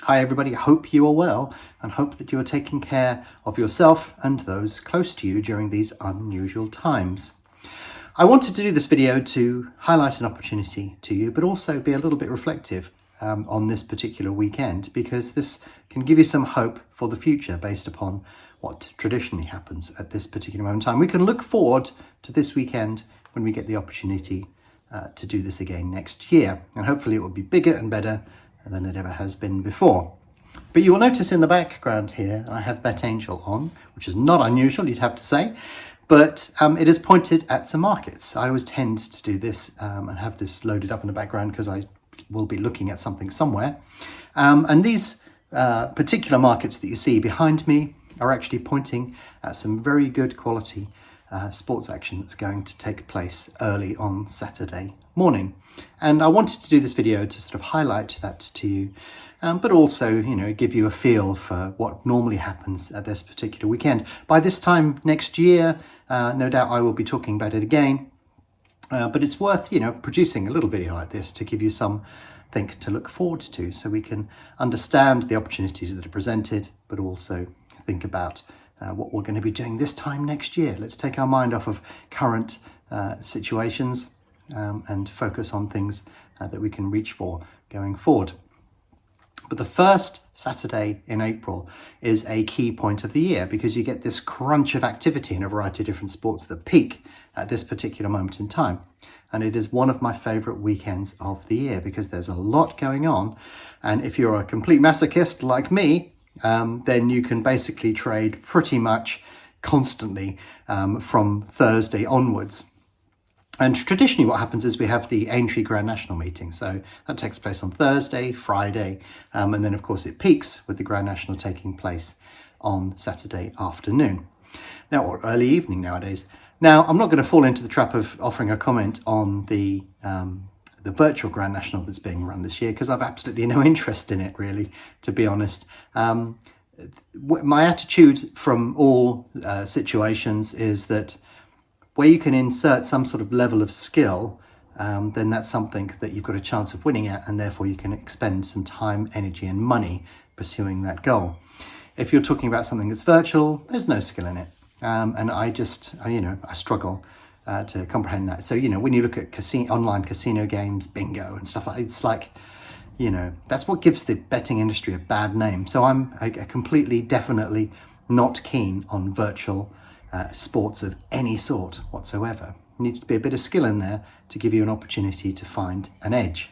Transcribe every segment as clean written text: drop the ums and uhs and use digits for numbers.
Hi everybody, I hope you are well and hope that you are taking care of yourself and those close to you during these unusual times. I wanted to do this video to highlight an opportunity to you, but also be a little bit reflective on this particular weekend, because this can give you some hope for the future based upon what traditionally happens at this particular moment in time. We can look forward to this weekend when we get the opportunity to do this again next year, and hopefully it will be bigger and better than it ever has been before. But you will notice in the background here I have BetAngel on, which is not unusual, you'd have to say, but it is pointed at some markets. I always tend to do this and have this loaded up in the background because I will be looking at something somewhere. And these particular markets that you see behind me are actually pointing at some very good quality sports action that's going to take place early on Saturday morning. And I wanted to do this video to sort of highlight that to you, but also, give you a feel for what normally happens at this particular weekend. By this time next year, no doubt I will be talking about it again, but it's worth, producing a little video like this to give you something to look forward to, so we can understand the opportunities that are presented, but also think about what we're going to be doing this time next year. Let's take our mind off of current situations and focus on things that we can reach for going forward. But the first Saturday in April is a key point of the year, because you get this crunch of activity in a variety of different sports that peak at this particular moment in time. And it is one of my favourite weekends of the year because there's a lot going on. And if you're a complete masochist like me, then you can basically trade pretty much constantly from Thursday onwards. And traditionally what happens is we have the Aintree Grand National meeting. So that takes place on Thursday, Friday, and then of course it peaks with the Grand National taking place on Saturday afternoon. Now, or early evening nowadays. Now, I'm not going to fall into the trap of offering a comment on the virtual Grand National that's being run this year, because I've absolutely no interest in it, really, to be honest. My attitude from all situations is that where you can insert some sort of level of skill, then that's something that you've got a chance of winning at, and therefore you can expend some time, energy and money pursuing that goal. If you're talking about something that's virtual, there's no skill in it. And I struggle to comprehend that. So, when you look at online casino games, bingo and stuff like that, it's like, that's what gives the betting industry a bad name. So I'm completely, definitely not keen on virtual sports of any sort whatsoever. There needs to be a bit of skill in there to give you an opportunity to find an edge.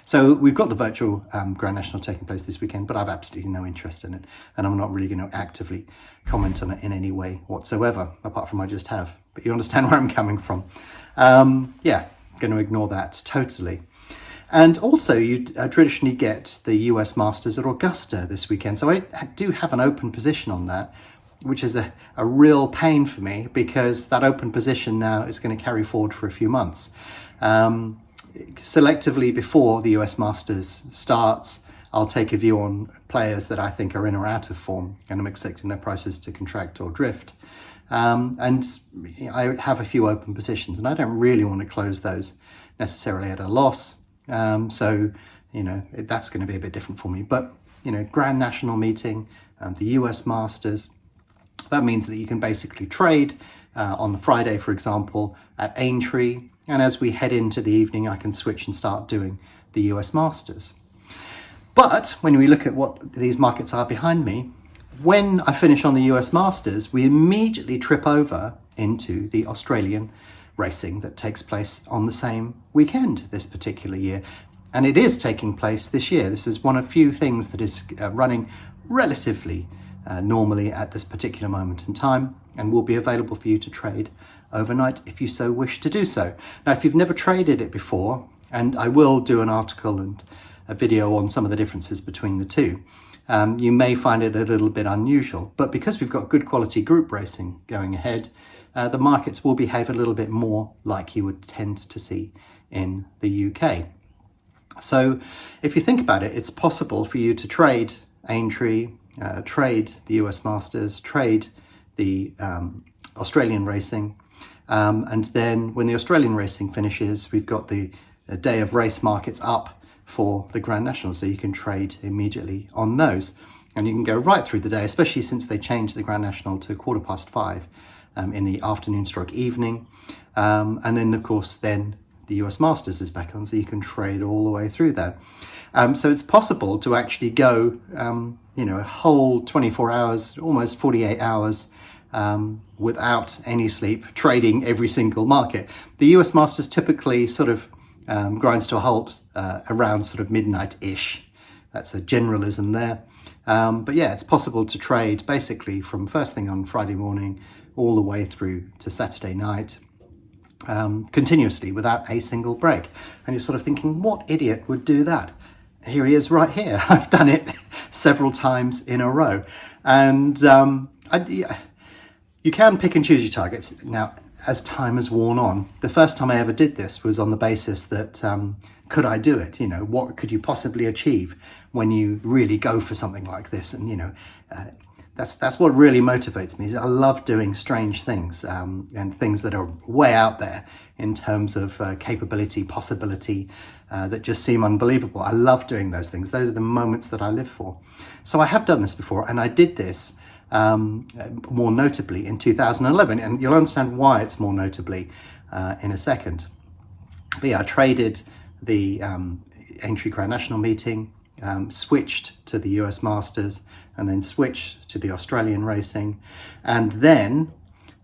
So we've got the virtual Grand National taking place this weekend, but I've absolutely no interest in it, and I'm not really going to actively comment on it in any way whatsoever, apart from I just have. But you understand where I'm coming from. Going to ignore that totally. And also, you traditionally get the US Masters at Augusta this weekend. So I do have an open position on that, which is a real pain for me, because that open position now is going to carry forward for a few months. Selectively before the US Masters starts, I'll take a view on players that I think are in or out of form, and I'm expecting their prices to contract or drift. And I have a few open positions, and I don't really want to close those necessarily at a loss. So that's going to be a bit different for me. But, Grand National meeting, the US Masters, that means that you can basically trade on the Friday, for example, at Aintree. And as we head into the evening, I can switch and start doing the US Masters. But when we look at what these markets are behind me, when I finish on the US Masters, we immediately trip over into the Australian racing that takes place on the same weekend this particular year. And it is taking place this year. This is one of few things that is running relatively normally at this particular moment in time, and will be available for you to trade overnight if you so wish to do so. Now, if you've never traded it before, and I will do an article and a video on some of the differences between the two, you may find it a little bit unusual. But because we've got good quality group racing going ahead, the markets will behave a little bit more like you would tend to see in the UK. So if you think about it, it's possible for you to trade Aintree, trade the US Masters, trade the Australian racing, and then when the Australian racing finishes, we've got the day of race markets up for the Grand National, so you can trade immediately on those. And you can go right through the day, especially since they changed the Grand National to 5:15 in the afternoon stroke evening. And then, of course, then the US Masters is back on, so you can trade all the way through that. So it's possible to actually go, a whole 24 hours, almost 48 hours without any sleep, trading every single market. The US Masters typically sort of grinds to a halt around sort of midnight-ish. That's a generalism there. But yeah, it's possible to trade basically from first thing on Friday morning all the way through to Saturday night, continuously without a single break. And you're sort of thinking, what idiot would do that? Here he is right here. I've done it several times in a row. And you can pick and choose your targets. Now, as time has worn on, the first time I ever did this was on the basis that, could I do it? What could you possibly achieve when you really go for something like this? And, that's what really motivates me. Is I love doing strange things and things that are way out there in terms of capability, possibility, that just seem unbelievable. I love doing those things. Those are the moments that I live for. So I have done this before, and I did this more notably in 2011, and you'll understand why it's more notably in a second. But yeah, I traded the Aintree Grand National meeting, switched to the US Masters, and then switched to the Australian racing. And then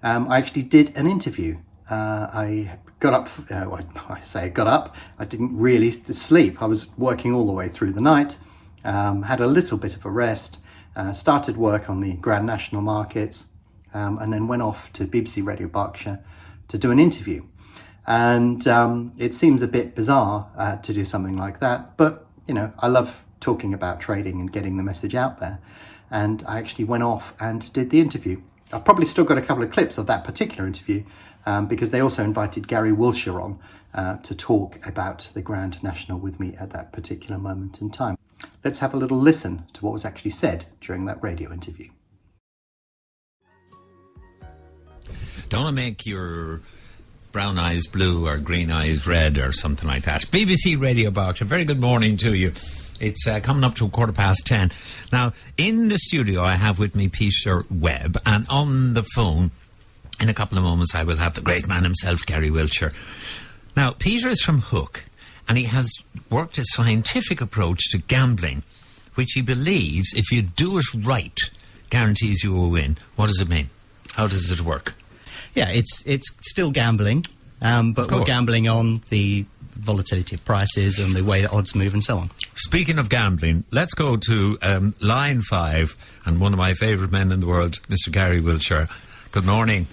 I actually did an interview. I got up, I didn't really sleep. I was working all the way through the night, had a little bit of a rest, started work on the Grand National markets, and then went off to BBC Radio Berkshire to do an interview. And it seems a bit bizarre to do something like that, but I love talking about trading and getting the message out there. And I actually went off and did the interview. I've probably still got a couple of clips of that particular interview because they also invited Gary Wilshere on to talk about the Grand National with me at that particular moment in time. Let's have a little listen to what was actually said during that radio interview. Don't make your brown eyes blue or green eyes red or something like that. BBC Radio Berkshire, very good morning to you. It's coming up to 10:15. Now, in the studio, I have with me Peter Webb, and on the phone, in a couple of moments, I will have the great man himself, Gary Wilshere. Now, Peter is from Hook, and he has worked a scientific approach to gambling, which he believes, if you do it right, guarantees you a win. What does it mean? How does it work? Yeah, it's still gambling, but we're gambling on the volatility of prices and the way that odds move and so on. Speaking of gambling, let's go to line 5 and one of my favourite men in the world, Mr. Gary Wilshere. Good morning.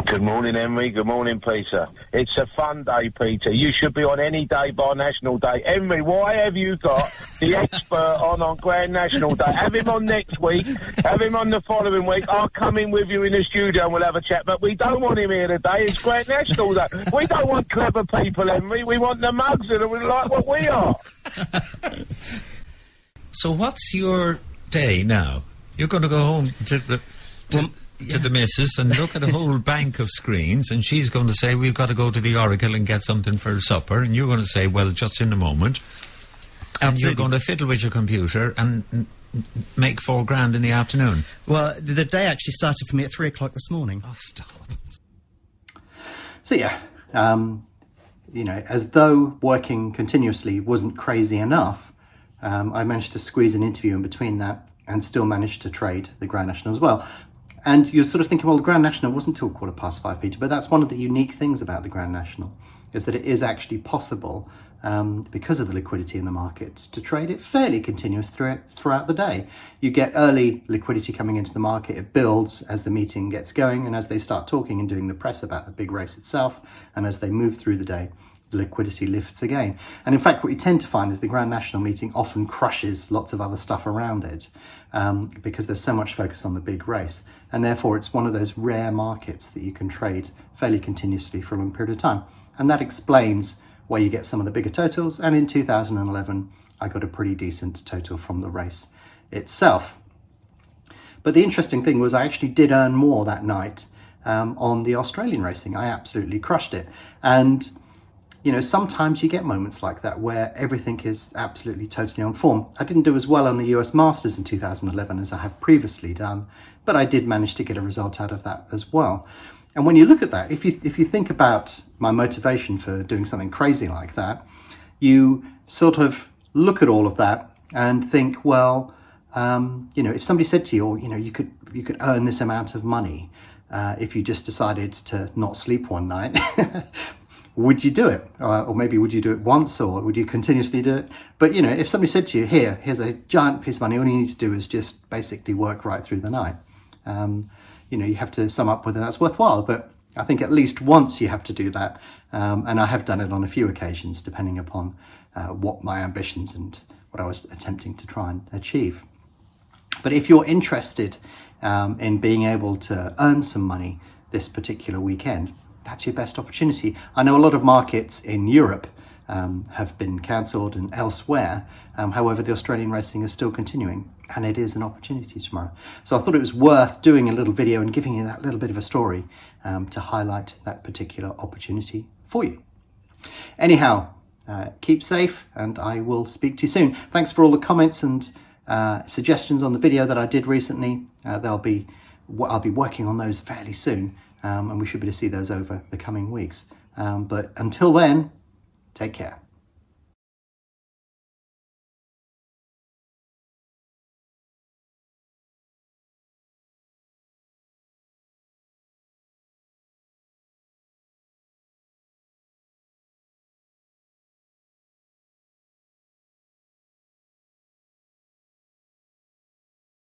Good morning, Henry. Good morning, Peter. It's a fun day, Peter. You should be on any day by National Day. Henry, why have you got the expert on Grand National Day? Have him on next week. Have him on the following week. I'll come in with you in the studio and we'll have a chat. But we don't want him here today. It's Grand National Day. We don't want clever people, Henry. We want the mugs that are like what we are. So what's your day now? You're going to go home to the missus and look at a whole bank of screens, and she's going to say, we've got to go to the Oracle and get something for supper, and you're going to say, well, just in a moment. And you're going to fiddle with your computer and make $4,000 in the afternoon. Well, the day actually started for me at 3 o'clock this morning. Oh, stop. So yeah, as though working continuously wasn't crazy enough, I managed to squeeze an interview in between that and still managed to trade the Grand National as well. And you're sort of thinking, well, the Grand National wasn't till 5:15, Peter, but that's one of the unique things about the Grand National, is that it is actually possible, because of the liquidity in the markets, to trade it fairly continuous throughout the day. You get early liquidity coming into the market, it builds as the meeting gets going, and as they start talking and doing the press about the big race itself, and as they move through the day, the liquidity lifts again. And in fact, what you tend to find is the Grand National meeting often crushes lots of other stuff around it, because there's so much focus on the big race. And therefore, it's one of those rare markets that you can trade fairly continuously for a long period of time. And that explains why you get some of the bigger totals. And in 2011, I got a pretty decent total from the race itself. But the interesting thing was I actually did earn more that night on the Australian racing. I absolutely crushed it. And you know, sometimes you get moments like that where everything is absolutely totally on form. I didn't do as well on the US Masters in 2011 as I have previously done, but I did manage to get a result out of that as well. And when you look at that, if you think about my motivation for doing something crazy like that, you sort of look at all of that and think, well, you know, if somebody said to you, or, you know, you could earn this amount of money if you just decided to not sleep one night, would you do it? Or maybe would you do it once, or would you continuously do it? But, you know, if somebody said to you, here's a giant piece of money, all you need to do is just basically work right through the night. You know, you have to sum up whether that's worthwhile, but I think at least once you have to do that. And I have done it on a few occasions, depending upon what my ambitions and what I was attempting to try and achieve. But if you're interested in being able to earn some money this particular weekend, that's your best opportunity. I know a lot of markets in Europe have been cancelled and elsewhere. However, the Australian racing is still continuing, and it is an opportunity tomorrow. So I thought it was worth doing a little video and giving you that little bit of a story to highlight that particular opportunity for you. Anyhow, keep safe, and I will speak to you soon. Thanks for all the comments and suggestions on the video that I did recently. I'll be working on those fairly soon, and we should be able to see those over the coming weeks. But until then, take care.